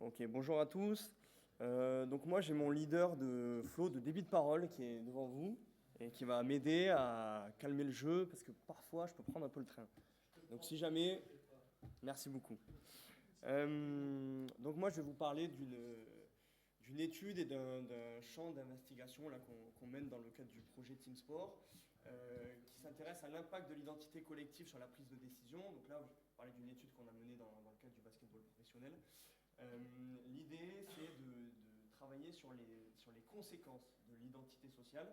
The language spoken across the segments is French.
Ok, bonjour à tous. Donc moi j'ai mon leader de flow de débit de parole qui est devant vous et qui va m'aider à calmer le jeu parce que parfois je peux prendre un peu le train. Donc si jamais, merci beaucoup. Donc moi je vais vous parler d'une étude et d'un champ d'investigation là qu'on mène dans le cadre du projet Team Sport qui s'intéresse à l'impact de l'identité collective sur la prise de décision. Donc là je vais parler d'une étude qu'on a menée dans le cadre du basketball professionnel. L'idée, c'est de travailler sur les conséquences de l'identité sociale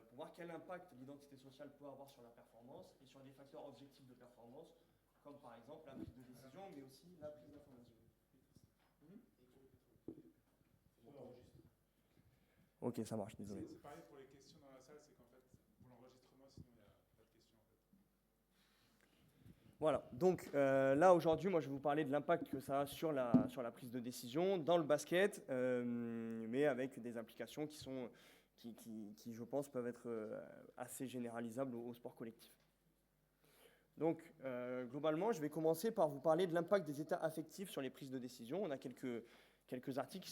pour voir quel impact l'identité sociale peut avoir sur la performance et sur des facteurs objectifs de performance, comme par exemple la prise de décision, mais aussi la prise d'information. Ok, ça marche, désolé. C'est pareil pour les questions dans la salle, c'est qu'en fait, pour l'enregistrement, sinon il n'y a pas de questions en fait. Voilà, donc là aujourd'hui, moi je vais vous parler de l'impact que ça a sur la prise de décision dans le basket, mais avec des implications qui, je pense, peuvent être assez généralisables au sport collectif. Donc globalement, je vais commencer par vous parler de l'impact des états affectifs sur les prises de décision. On a quelques articles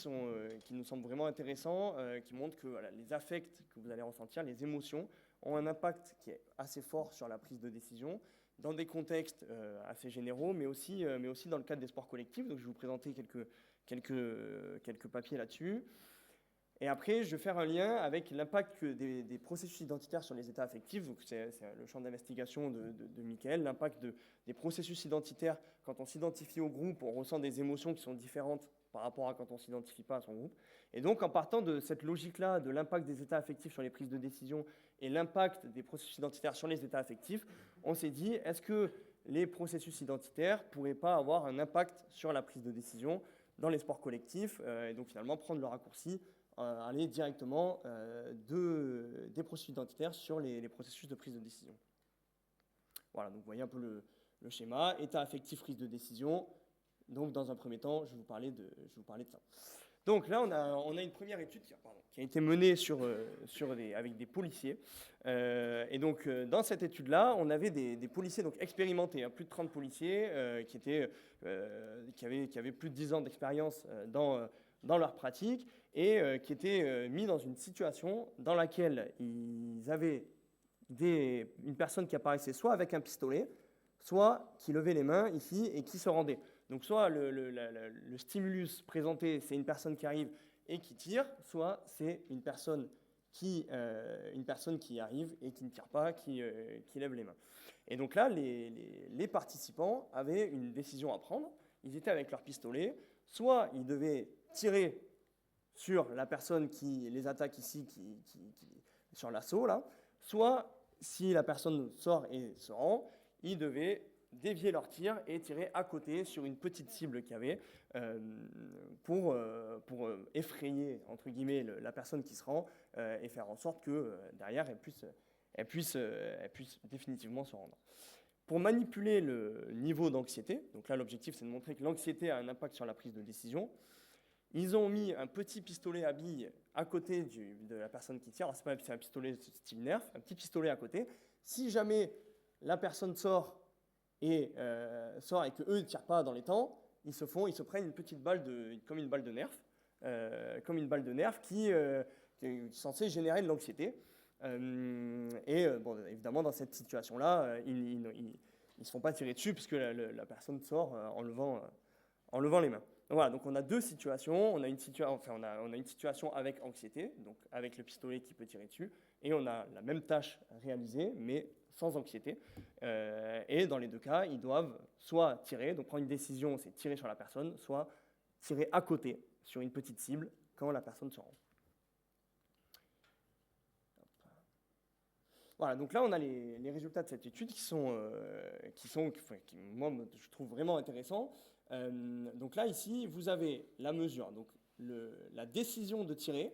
qui nous semblent vraiment intéressants, qui montrent que voilà, les affects que vous allez ressentir, les émotions, ont un impact qui est assez fort sur la prise de décision, dans des contextes assez généraux, mais aussi dans le cadre des sports collectifs. Donc je vais vous présenter quelques papiers là-dessus. Et après, je vais faire un lien avec l'impact des processus identitaires sur les états affectifs. Donc, c'est le champ d'investigation de Michael. L'impact des processus identitaires. Quand on s'identifie au groupe, on ressent des émotions qui sont différentes par rapport à quand on ne s'identifie pas à son groupe. Et donc, en partant de cette logique-là, de l'impact des états affectifs sur les prises de décision et l'impact des processus identitaires sur les états affectifs, on s'est dit, est-ce que les processus identitaires ne pourraient pas avoir un impact sur la prise de décision dans les sports collectifs et donc finalement prendre le raccourci aller directement des processus identitaires sur les processus de prise de décision. Voilà, donc vous voyez un peu le schéma. État affectif, prise de décision. Donc dans un premier temps, je vais vous parler de ça. Donc là, on a une première étude qui a été menée avec des policiers. Et donc dans cette étude-là, on avait des policiers donc, expérimentés, plus de 30 policiers qui avaient plus de 10 ans d'expérience dans leur pratique et qui étaient mis dans une situation dans laquelle ils avaient une personne qui apparaissait soit avec un pistolet, soit qui levait les mains ici et qui se rendait. Donc soit le stimulus présenté, c'est une personne qui arrive et qui tire, soit c'est une personne qui arrive et qui ne tire pas, qui lève les mains. Et donc là, les participants avaient une décision à prendre. Ils étaient avec leur pistolet, soit ils devaient tirer sur la personne qui les attaque ici, sur l'assaut, là, soit si la personne sort et se rend, ils devaient dévier leur tir et tirer à côté sur une petite cible qu'il y avait pour effrayer, entre guillemets, la personne qui se rend et faire en sorte que derrière, elle puisse définitivement se rendre. Pour manipuler le niveau d'anxiété, donc là l'objectif c'est de montrer que l'anxiété a un impact sur la prise de décision, ils ont mis un petit pistolet à billes à côté de la personne qui tire. Alors c'est un pistolet style Nerf, un petit pistolet à côté. Si jamais la personne sort et que eux ne tirent pas dans les temps, ils se prennent une petite balle comme une balle de Nerf, qui est censée générer de l'anxiété. Bon, évidemment, dans cette situation-là, ils ne se font pas tirer dessus puisque la personne sort en levant les mains. Donc voilà, donc on a deux situations. On a une situation avec anxiété, donc avec le pistolet qui peut tirer dessus, et on a la même tâche réalisée, mais sans anxiété. Et dans les deux cas, ils doivent soit tirer, donc prendre une décision, c'est tirer sur la personne, soit tirer à côté, sur une petite cible, quand la personne se rend. Voilà, donc là on a les résultats de cette étude qui moi je trouve vraiment intéressants. Donc là ici vous avez la mesure, donc la décision de tirer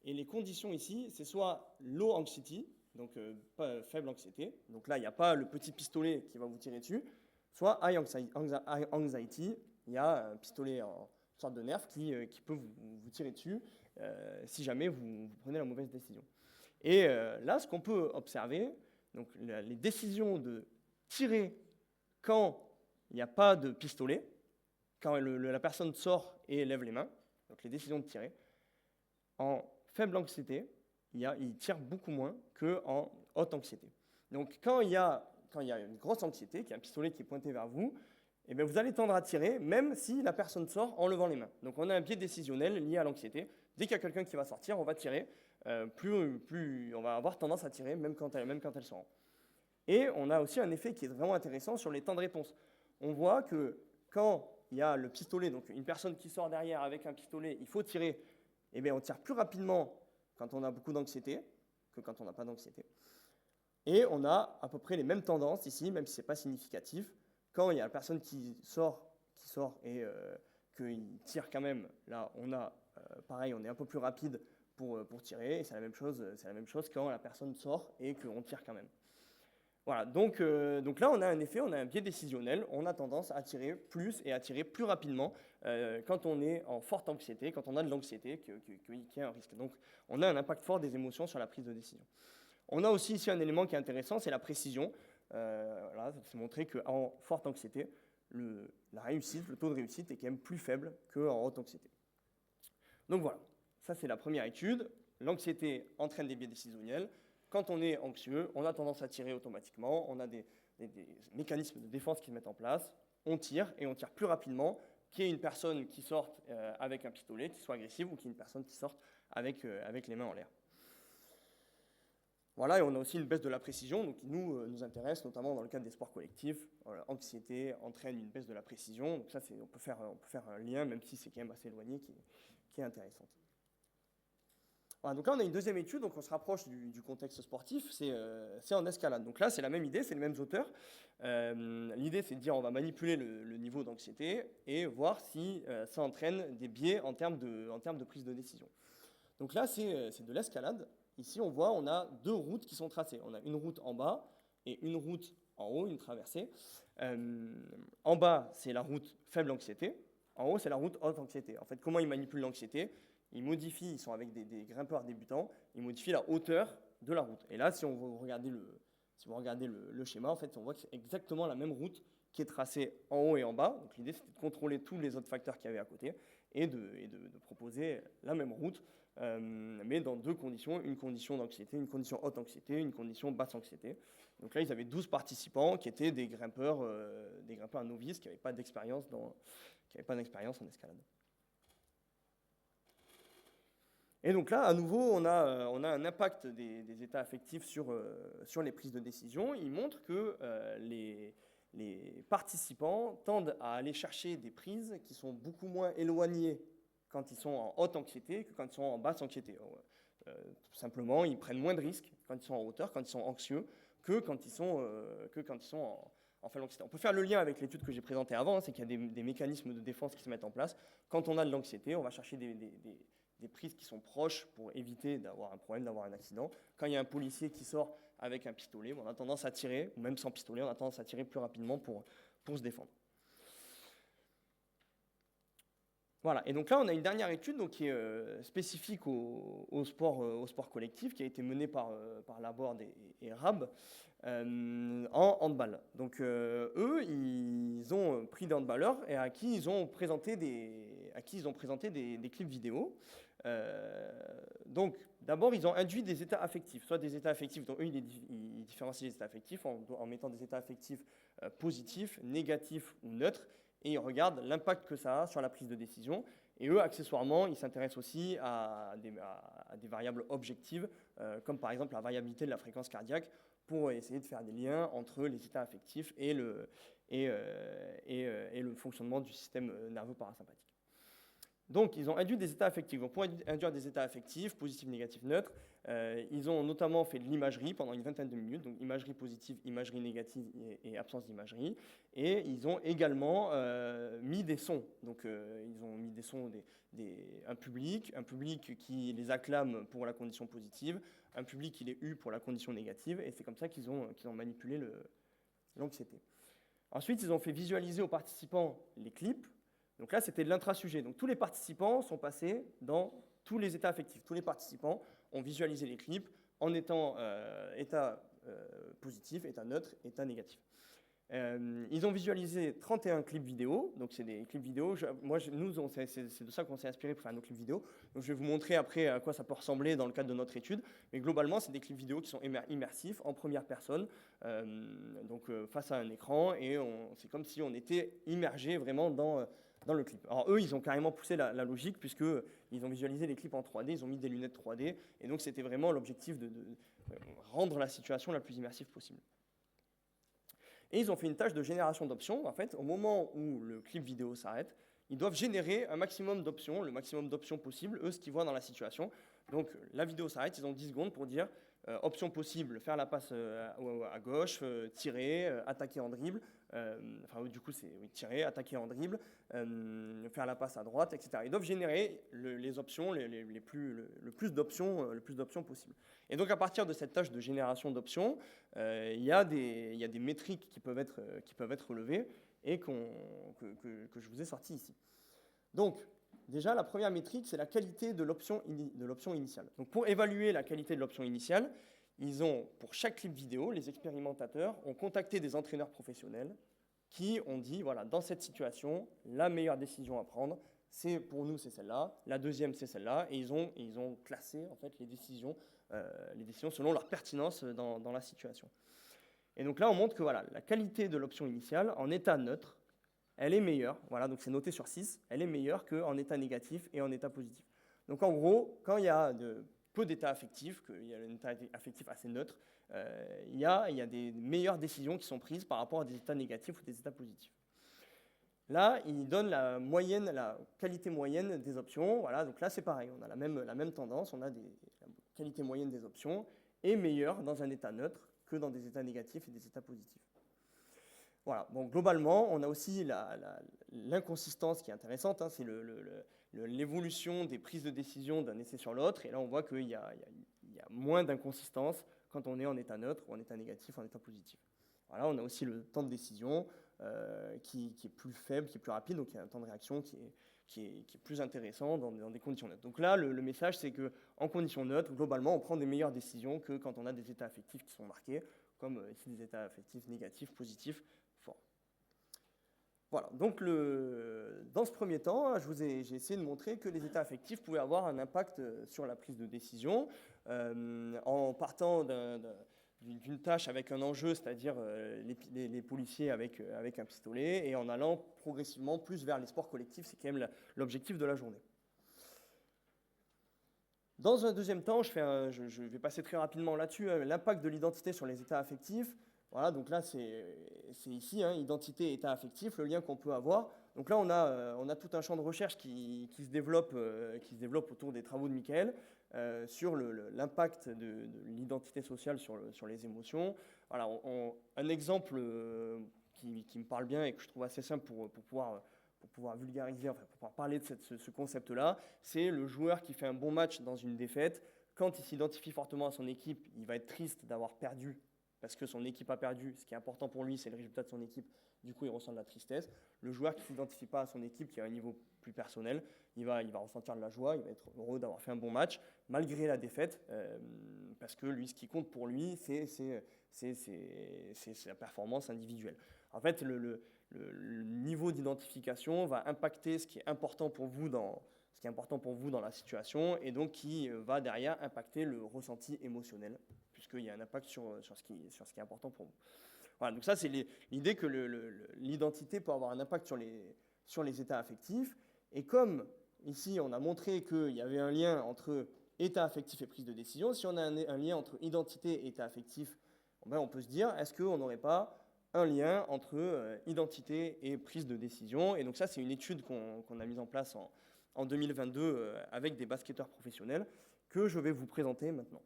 et les conditions ici, c'est soit low anxiety, donc pas faible anxiété, donc là il n'y a pas le petit pistolet qui va vous tirer dessus, soit high anxiety, il y a un pistolet en sorte de nerf qui peut vous tirer dessus si jamais vous prenez la mauvaise décision. Et là, ce qu'on peut observer, donc les décisions de tirer quand il n'y a pas de pistolet, quand la personne sort et lève les mains, donc les décisions de tirer, en faible anxiété, il tire beaucoup moins qu'en haute anxiété. Donc quand il y a une grosse anxiété, qu'il y a un pistolet qui est pointé vers vous, eh bien, vous allez tendre à tirer, même si la personne sort en levant les mains. Donc on a un biais décisionnel lié à l'anxiété. Dès qu'il y a quelqu'un qui va sortir, on va tirer. Plus on va avoir tendance à tirer, même quand elle sort. Et on a aussi un effet qui est vraiment intéressant sur les temps de réponse. On voit que quand il y a le pistolet, donc une personne qui sort derrière avec un pistolet, il faut tirer, eh bien, on tire plus rapidement quand on a beaucoup d'anxiété que quand on n'a pas d'anxiété. Et on a à peu près les mêmes tendances ici, même si ce n'est pas significatif. Quand il y a la personne qui sort et qu'il tire quand même, là, on a, pareil, on est un peu plus rapide pour tirer, et c'est la même chose quand la personne sort et qu'on tire quand même. Voilà, donc là, on a un effet, on a un biais décisionnel, on a tendance à tirer plus et à tirer plus rapidement quand on est en forte anxiété, quand on a de l'anxiété, qu'il y a un risque. Donc, on a un impact fort des émotions sur la prise de décision. On a aussi ici un élément qui est intéressant, c'est la précision. Là, c'est montré qu'en forte anxiété, la réussite, le taux de réussite est quand même plus faible qu'en haute anxiété. Donc voilà, ça c'est la première étude. L'anxiété entraîne des biais décisionnels. Quand on est anxieux, on a tendance à tirer automatiquement, on a des mécanismes de défense qui se mettent en place, on tire et on tire plus rapidement qu'il y ait une personne qui sorte avec un pistolet, qui soit agressive, ou qu'il y ait une personne qui sorte avec les mains en l'air. Voilà, et on a aussi une baisse de la précision, donc qui nous intéresse, notamment dans le cadre des sports collectifs. Voilà, anxiété entraîne une baisse de la précision, donc ça, on peut faire un lien, même si c'est quand même assez éloigné, qui est intéressante. Voilà, donc là, on a une deuxième étude, donc on se rapproche du contexte sportif, c'est en escalade. Donc là, c'est la même idée, c'est les mêmes auteurs. L'idée, c'est de dire on va manipuler le niveau d'anxiété et voir si ça entraîne des biais en termes de prise de décision. Donc là, c'est de l'escalade. Ici, on voit, on a deux routes qui sont tracées. On a une route en bas et une route en haut, une traversée. En bas, c'est la route faible anxiété. En haut, c'est la route haute anxiété. En fait, comment ils manipulent l'anxiété ? Ils sont avec des grimpeurs débutants, ils modifient la hauteur de la route. Et là, si vous regardez le schéma, en fait, on voit que c'est exactement la même route qui est tracée en haut et en bas. Donc l'idée, c'était de contrôler tous les autres facteurs qu'il y avait à côté et de proposer la même route, mais dans deux conditions, une condition d'anxiété, une condition haute anxiété, une condition basse anxiété. Donc là, ils avaient 12 participants qui étaient des grimpeurs novices qui n'avaient pas d'expérience en escalade. Et donc là, à nouveau, on a un impact des états affectifs sur les prises de décision. Il montre que les participants tendent à aller chercher des prises qui sont beaucoup moins éloignées quand ils sont en haute anxiété que quand ils sont en basse anxiété. Tout simplement, ils prennent moins de risques quand ils sont en hauteur, quand ils sont anxieux, que quand ils sont en faible anxiété. On peut faire le lien avec l'étude que j'ai présentée avant, c'est qu'il y a des mécanismes de défense qui se mettent en place. Quand on a de l'anxiété, on va chercher des prises qui sont proches pour éviter d'avoir un problème, d'avoir un accident. Quand il y a un policier qui sort avec un pistolet, on a tendance à tirer, ou même sans pistolet, on a tendance à tirer plus rapidement pour se défendre. Voilà, et donc là, on a une dernière étude donc, qui est spécifique au sport collectif, qui a été menée par Laborde et Rab en handball. Donc eux, ils ont pris des handballeurs et à qui ils ont présenté des clips vidéo. Donc d'abord, ils ont induit des états affectifs, soit des états affectifs, donc eux, ils différencient les états affectifs en mettant des états affectifs positifs, négatifs ou neutres, et ils regardent l'impact que ça a sur la prise de décision. Et eux, accessoirement, ils s'intéressent aussi à des variables objectives, comme par exemple la variabilité de la fréquence cardiaque, pour essayer de faire des liens entre les états affectifs et le fonctionnement du système nerveux parasympathique. Donc, ils ont induit des états affectifs. Donc, pour induire des états affectifs, positifs, négatifs, neutres, ils ont notamment fait de l'imagerie pendant une vingtaine de minutes, donc imagerie positive, imagerie négative et absence d'imagerie. Et ils ont également mis des sons. Donc, ils ont mis des sons, un public qui les acclame pour la condition positive, un public qui les hue pour la condition négative, et c'est comme ça qu'ils ont manipulé l'anxiété. Ensuite, ils ont fait visualiser aux participants les clips. Donc là, c'était de l'intrasujet. Donc tous les participants sont passés dans tous les états affectifs. Tous les participants ont visualisé les clips en étant état positif, état neutre, état négatif. Ils ont visualisé 31 clips vidéo, donc c'est des clips vidéo. C'est de ça qu'on s'est inspiré pour faire nos clips vidéo. Donc je vais vous montrer après à quoi ça peut ressembler dans le cadre de notre étude. Mais globalement, c'est des clips vidéo qui sont immersifs, en première personne, face à un écran, et c'est comme si on était immergé vraiment dans le clip. Alors eux, ils ont carrément poussé la logique, puisqu'ils ont visualisé les clips en 3D, ils ont mis des lunettes 3D, et donc c'était vraiment l'objectif de rendre la situation la plus immersive possible. Et ils ont fait une tâche de génération d'options. En fait, au moment où le clip vidéo s'arrête, ils doivent générer un maximum d'options, le maximum d'options possible, eux, ce qu'ils voient dans la situation. Donc, la vidéo s'arrête, ils ont 10 secondes pour dire option possible, faire la passe à gauche, tirer, attaquer en dribble. Du coup, c'est tirer, attaquer en dribble, faire la passe à droite, etc. Ils doivent générer les options, le plus d'options possible. Et donc, à partir de cette tâche de génération d'options, il y a des métriques qui peuvent être relevées et que je vous ai sorties ici. Donc, déjà, la première métrique, c'est la qualité de l'option initiale. Donc, pour évaluer la qualité de l'option initiale, pour chaque clip vidéo, les expérimentateurs ont contacté des entraîneurs professionnels qui ont dit, voilà, dans cette situation, la meilleure décision à prendre, pour nous, c'est celle-là, la deuxième, c'est celle-là, et ils ont classé en fait les décisions selon leur pertinence dans la situation. Et donc là, on montre que voilà, la qualité de l'option initiale, en état neutre, elle est meilleure, voilà, donc c'est noté sur 6, elle est meilleure qu'en état négatif et en état positif. Donc en gros, quand il y a peu d'états affectifs, qu'il y a un état affectif assez neutre, il y a des meilleures décisions qui sont prises par rapport à des états négatifs ou des états positifs. Là, il donne la qualité moyenne des options. Voilà, donc là, c'est pareil, on a la même tendance, on a la qualité moyenne des options est meilleure dans un état neutre que dans des états négatifs et des états positifs. Voilà, donc globalement, on a aussi l'inconsistance qui est intéressante, hein, c'est l'évolution des prises de décision d'un essai sur l'autre, et là on voit qu'il y a moins d'inconsistance quand on est en état neutre, ou en état négatif, en état positif. Voilà, on a aussi le temps de décision qui est plus faible, qui est plus rapide, donc il y a un temps de réaction qui est plus intéressant dans des conditions neutres. Donc là, le message, c'est qu'en conditions neutres, globalement, on prend des meilleures décisions que quand on a des états affectifs qui sont marqués, comme ici des états affectifs négatifs, positifs, forts. Voilà, donc dans ce premier temps, j'ai essayé de montrer que les états affectifs pouvaient avoir un impact sur la prise de décision, en partant d'une tâche avec un enjeu, c'est-à-dire les policiers avec un pistolet, et en allant progressivement plus vers les sports collectifs, c'est quand même l'objectif de la journée. Dans un deuxième temps, je vais passer très rapidement là-dessus, l'impact de l'identité sur les états affectifs. Voilà, donc là, c'est ici, hein, identité et état affectif, le lien qu'on peut avoir. Donc là, on a tout un champ de recherche qui se développe autour des travaux de Michael sur l'impact de l'identité sociale sur les émotions. Voilà, un exemple qui me parle bien et que je trouve assez simple pour pouvoir vulgariser, enfin, pour pouvoir parler de ce concept-là, c'est le joueur qui fait un bon match dans une défaite. Quand il s'identifie fortement à son équipe, il va être triste d'avoir perdu parce que son équipe a perdu. Ce qui est important pour lui, c'est le résultat de son équipe. Du coup, il ressent de la tristesse. Le joueur qui ne s'identifie pas à son équipe, qui a un niveau plus personnel, il va ressentir de la joie, il va être heureux d'avoir fait un bon match, malgré la défaite, parce que lui, ce qui compte pour lui, c'est sa performance individuelle. En fait, le niveau d'identification va impacter ce qui est important pour vous dans la situation, et donc qui va derrière impacter le ressenti émotionnel, puisqu'il y a un impact sur ce qui est important pour vous. Voilà, donc ça, c'est l'idée que l'identité peut avoir un impact sur les états affectifs. Et comme ici, on a montré qu'il y avait un lien entre état affectif et prise de décision, si on a un lien entre identité et état affectif, on peut se dire, est-ce qu'on n'aurait pas un lien entre identité et prise de décision? Et donc ça, c'est une étude qu'on a mise en place en 2022 avec des basketteurs professionnels que je vais vous présenter maintenant.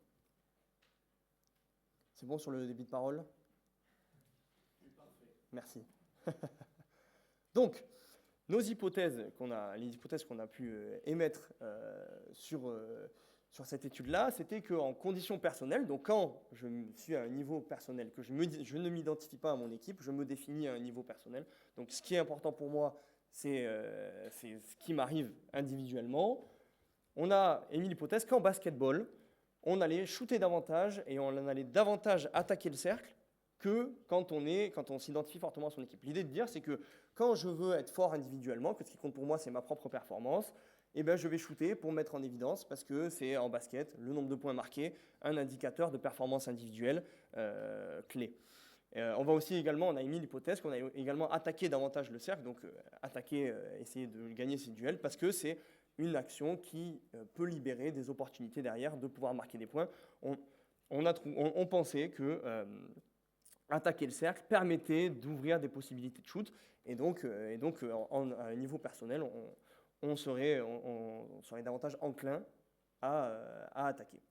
C'est bon sur le débit de parole? Merci. Donc, les hypothèses qu'on a pu émettre sur cette étude-là, c'était qu'en conditions personnelles, donc quand je suis à un niveau personnel, que je ne m'identifie pas à mon équipe, je me définis à un niveau personnel. Donc, ce qui est important pour moi, c'est ce qui m'arrive individuellement. On a émis l'hypothèse qu'en basketball, on allait shooter davantage et on allait davantage attaquer le cercle que quand on s'identifie fortement à son équipe. L'idée de dire, c'est que quand je veux être fort individuellement, que ce qui compte pour moi, c'est ma propre performance, eh ben, je vais shooter pour me mettre en évidence parce que c'est en basket, le nombre de points marqués, un indicateur de performance individuelle clé. On a émis l'hypothèse qu'on a également attaqué davantage le cercle, donc essayer de gagner ces duels, parce que c'est une action qui peut libérer des opportunités derrière de pouvoir marquer des points. On pensait que attaquer le cercle permettait d'ouvrir des possibilités de shoot, et donc à un niveau personnel, on serait davantage enclin à attaquer.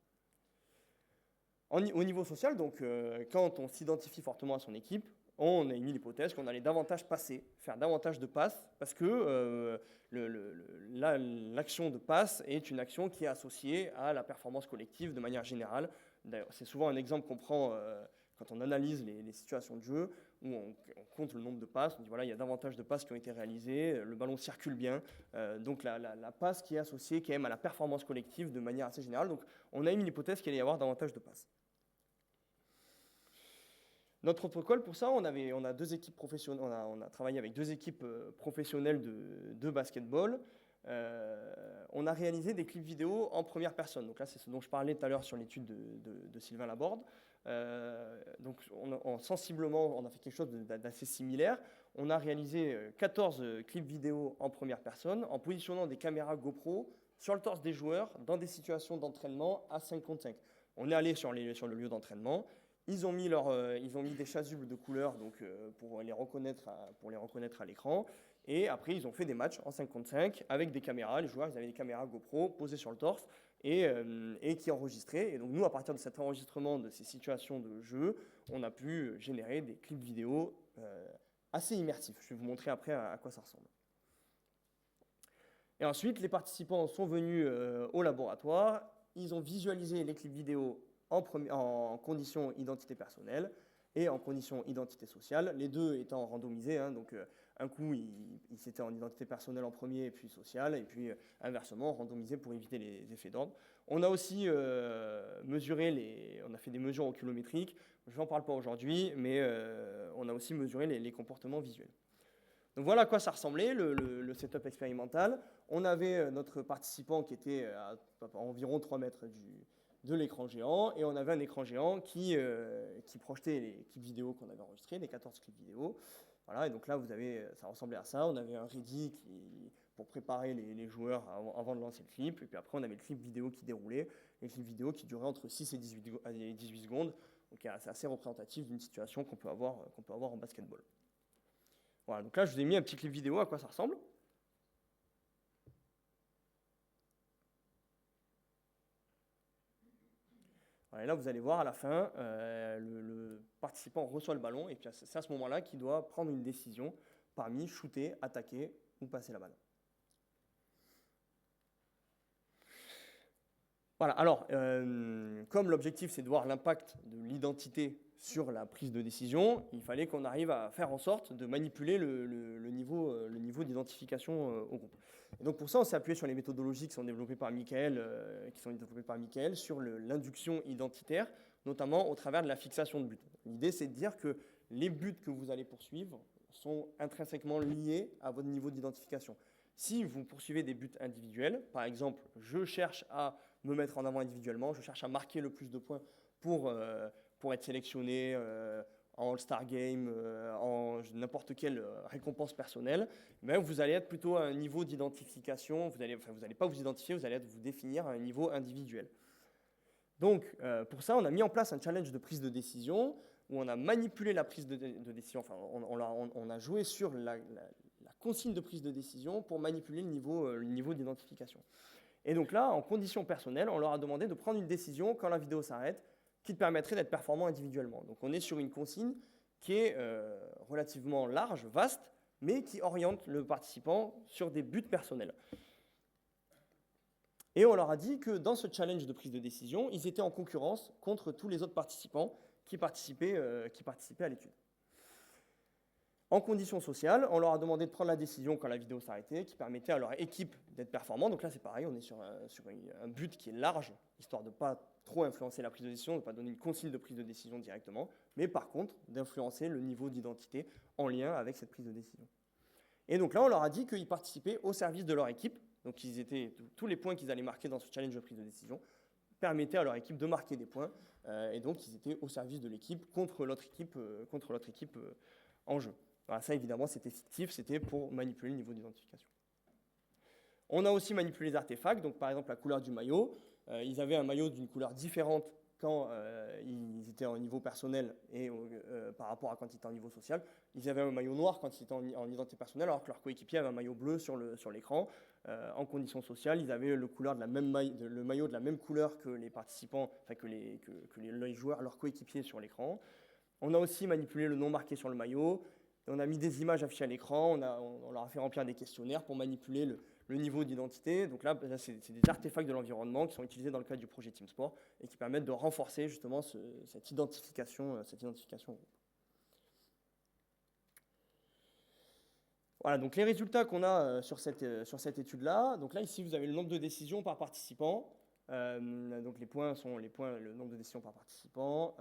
Au niveau social, donc, quand on s'identifie fortement à son équipe, on a émis l'hypothèse qu'on allait davantage passer, faire davantage de passes, parce que l'action de passe est une action qui est associée à la performance collective de manière générale. D'ailleurs, c'est souvent un exemple qu'on prend quand on analyse les situations de jeu, où on compte le nombre de passes, on dit voilà, il y a davantage de passes qui ont été réalisées, le ballon circule bien, donc la passe qui est associée quand même à la performance collective de manière assez générale. Donc on a émis l'hypothèse qu'il allait y avoir davantage de passes. Notre protocole, pour ça, on a deux équipes professionnelles, on a travaillé avec deux équipes professionnelles de basketball. On a réalisé des clips vidéo en première personne. Donc là, c'est ce dont je parlais tout à l'heure sur l'étude de Sylvain Laborde. Donc sensiblement, on a fait quelque chose d'assez similaire. On a réalisé 14 clips vidéo en première personne en positionnant des caméras GoPro sur le torse des joueurs dans des situations d'entraînement à 5 contre 5. On est allé sur le lieu d'entraînement. Ils ont mis des chasubles de couleurs donc, pour les reconnaître à l'écran. Et après, ils ont fait des matchs en 5 contre 5 avec des caméras. Les joueurs, ils avaient des caméras GoPro posées sur le torse et qui enregistraient. Et donc, nous, à partir de cet enregistrement de ces situations de jeu, on a pu générer des clips vidéo assez immersifs. Je vais vous montrer après à quoi ça ressemble. Et ensuite, les participants sont venus au laboratoire. Ils ont visualisé les clips vidéo en conditions identité personnelle et en conditions identité sociale, les deux étant randomisés. Donc, un coup, ils étaient en identité personnelle en premier et puis sociale, et puis inversement, randomisé pour éviter les effets d'ordre. On a aussi on a fait des mesures oculométriques. Je n'en parle pas aujourd'hui, mais on a aussi mesuré les comportements visuels. Donc voilà à quoi ça ressemblait, le setup expérimental. On avait notre participant qui était à environ 3 mètres de l'écran géant, et on avait un écran géant qui projetait les clips vidéo qu'on avait enregistrés, les 14 clips vidéo. Voilà, et donc là, ça ressemblait à ça. On avait un ready pour préparer les joueurs avant de lancer le clip, et puis après, on avait le clip vidéo qui déroulait, et le clip vidéo qui durait entre 6 et 18 secondes, donc c'est assez représentatif d'une situation qu'on peut avoir en basketball. Voilà, donc là, je vous ai mis un petit clip vidéo à quoi ça ressemble. Et là, vous allez voir à la fin, le participant reçoit le ballon, et puis c'est à ce moment-là qu'il doit prendre une décision parmi shooter, attaquer ou passer la balle. Voilà, alors, comme l'objectif c'est de voir l'impact de l'identité sur la prise de décision, il fallait qu'on arrive à faire en sorte de manipuler le niveau d'identification au groupe. Et donc pour ça, on s'est appuyé sur les méthodologies qui sont développées par Michael, sur l'induction identitaire, notamment au travers de la fixation de buts. L'idée, c'est de dire que les buts que vous allez poursuivre sont intrinsèquement liés à votre niveau d'identification. Si vous poursuivez des buts individuels, par exemple, je cherche à me mettre en avant individuellement, je cherche à marquer le plus de points pour être sélectionné en All-Star Game, en n'importe quelle récompense personnelle, mais vous allez être plutôt à un niveau d'identification, vous n'allez pas vous identifier, vous allez vous définir à un niveau individuel. Donc, pour ça, on a mis en place un challenge de prise de décision, où on a manipulé la prise de décision, enfin, on a joué sur la consigne de prise de décision pour manipuler le niveau d'identification. Et donc là, en conditions personnelles, on leur a demandé de prendre une décision quand la vidéo s'arrête, qui te permettrait d'être performant individuellement. Donc on est sur une consigne qui est relativement large, vaste, mais qui oriente le participant sur des buts personnels. Et on leur a dit que dans ce challenge de prise de décision, ils étaient en concurrence contre tous les autres participants qui participaient à l'étude. En conditions sociales, on leur a demandé de prendre la décision quand la vidéo s'arrêtait, qui permettait à leur équipe d'être performante. Donc là, c'est pareil, on est sur un but qui est large, histoire de ne pas trop influencer la prise de décision, de ne pas donner une consigne de prise de décision directement, mais par contre, d'influencer le niveau d'identité en lien avec cette prise de décision. Et donc là, on leur a dit qu'ils participaient au service de leur équipe. Donc tous les points qu'ils allaient marquer dans ce challenge de prise de décision permettaient à leur équipe de marquer des points. Et donc, ils étaient au service de l'équipe contre l'autre équipe en jeu. Voilà, ça, évidemment, c'était fictif, c'était pour manipuler le niveau d'identification. On a aussi manipulé les artefacts, donc par exemple la couleur du maillot. Ils avaient un maillot d'une couleur différente quand ils étaient en niveau personnel et par rapport à quand ils étaient en niveau social. Ils avaient un maillot noir quand ils étaient en identité personnelle, alors que leur coéquipier avait un maillot bleu sur l'écran. En conditions sociales, ils avaient le maillot de la même couleur que les participants, enfin que les joueurs, leurs coéquipiers sur l'écran. On a aussi manipulé le nom marqué sur le maillot. On a mis des images affichées à l'écran, on leur a fait remplir des questionnaires pour manipuler le niveau d'identité. Donc là c'est des artefacts de l'environnement qui sont utilisés dans le cadre du projet Team Sport et qui permettent de renforcer justement cette identification. Voilà, donc les résultats qu'on a sur cette étude-là. Donc là, ici, vous avez le nombre de décisions par participant. Donc les points sont le nombre de décisions par participant,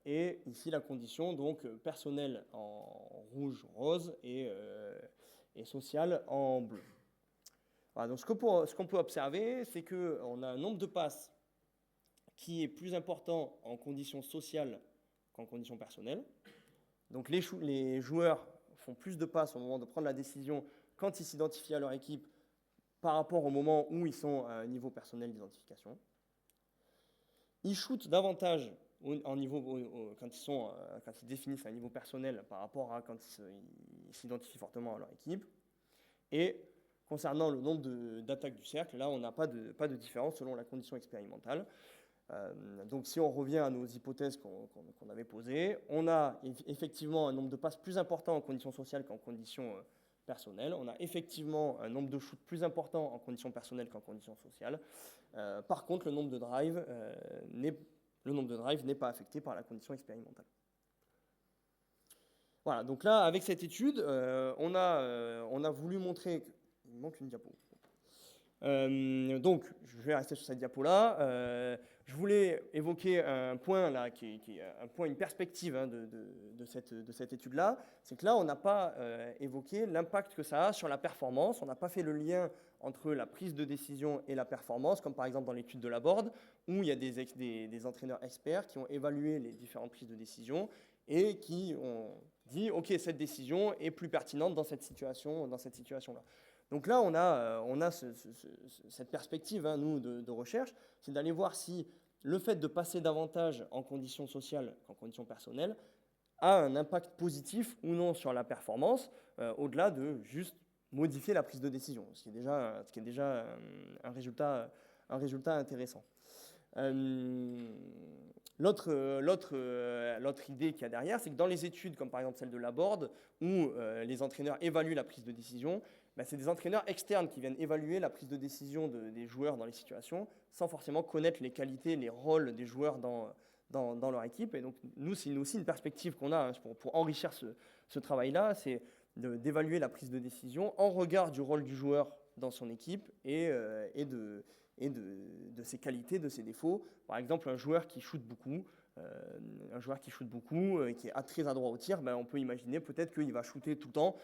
et ici la condition, donc personnelle en rouge, rose, et sociale en bleu. Voilà, donc ce qu'on peut observer, c'est qu'on a un nombre de passes qui est plus important en conditions sociales qu'en conditions personnelles. Donc les joueurs font plus de passes au moment de prendre la décision quand ils s'identifient à leur équipe par rapport au moment où ils sont à un niveau personnel d'identification. Ils shootent davantage quand ils définissent un niveau personnel par rapport à quand ils s'identifient fortement à leur équipe. Et concernant le nombre d'attaques du cercle, là, on n'a pas de différence selon la condition expérimentale. Donc si on revient à nos hypothèses qu'on avait posées, on a effectivement un nombre de passes plus important en conditions sociales qu'en conditions personnelles. On a effectivement un nombre de shoots plus important en conditions personnelles qu'en conditions sociales. Par contre, le nombre de drives n'est pas affecté par la condition expérimentale. Voilà, donc là, avec cette étude, on a voulu montrer... Il manque une diapo. Donc, je vais rester sur cette diapo-là. Je voulais évoquer un point là, une perspective de cette étude-là. C'est que là, on n'a pas évoqué l'impact que ça a sur la performance. On n'a pas fait le lien entre la prise de décision et la performance, comme par exemple dans l'étude de Laborde, où il y a des entraîneurs experts qui ont évalué les différentes prises de décision et qui ont dit « Ok, cette décision est plus pertinente dans cette situation-là ». Donc là, on a cette perspective, nous, de recherche, c'est d'aller voir si le fait de passer davantage en conditions sociales qu'en conditions personnelles a un impact positif ou non sur la performance, au-delà de juste modifier la prise de décision, ce qui est déjà un résultat intéressant. L'autre idée qu'il y a derrière, c'est que dans les études, comme par exemple celle de Laborde, où les entraîneurs évaluent la prise de décision, c'est des entraîneurs externes qui viennent évaluer la prise de décision des joueurs dans les situations, sans forcément connaître les qualités, les rôles des joueurs dans leur équipe. Et donc, nous, c'est aussi une perspective qu'on a pour enrichir ce travail-là, c'est d'évaluer la prise de décision en regard du rôle du joueur dans son équipe et de ses qualités, de ses défauts. Par exemple, un joueur qui shoot beaucoup, qui est très adroit au tir, on peut imaginer peut-être qu'il va shooter tout le temps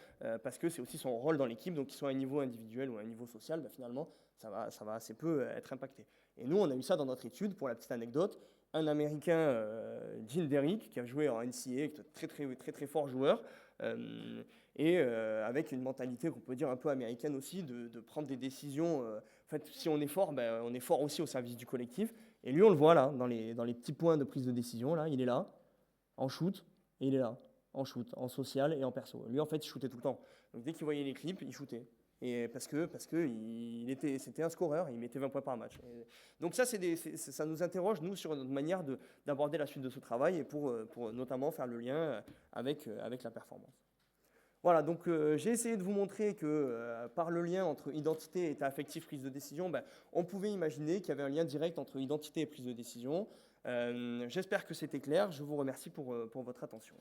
parce que c'est aussi son rôle dans l'équipe, donc qu'il soit à un niveau individuel ou à un niveau social, finalement, ça va assez peu être impacté. Et nous, on a eu ça dans notre étude, pour la petite anecdote, un Américain, Gene Derrick, qui a joué en NCAA, très fort joueur, et avec une mentalité qu'on peut dire un peu américaine aussi, de prendre des décisions. En fait, si on est fort, on est fort aussi au service du collectif. Et lui, on le voit là, dans les petits points de prise de décision. Là, il est là, en shoot, et il est là, en shoot, en social et en perso. Lui, en fait, il shootait tout le temps. Donc, dès qu'il voyait les clips, il shootait. Et parce que c'était un scoreur, il mettait 20 points par match. Et donc ça nous interroge, nous, sur notre manière d'aborder la suite de ce travail et pour notamment faire le lien avec la performance. Voilà, donc j'ai essayé de vous montrer que par le lien entre identité et état affectif, prise de décision, on pouvait imaginer qu'il y avait un lien direct entre identité et prise de décision. J'espère que c'était clair. Je vous remercie pour votre attention.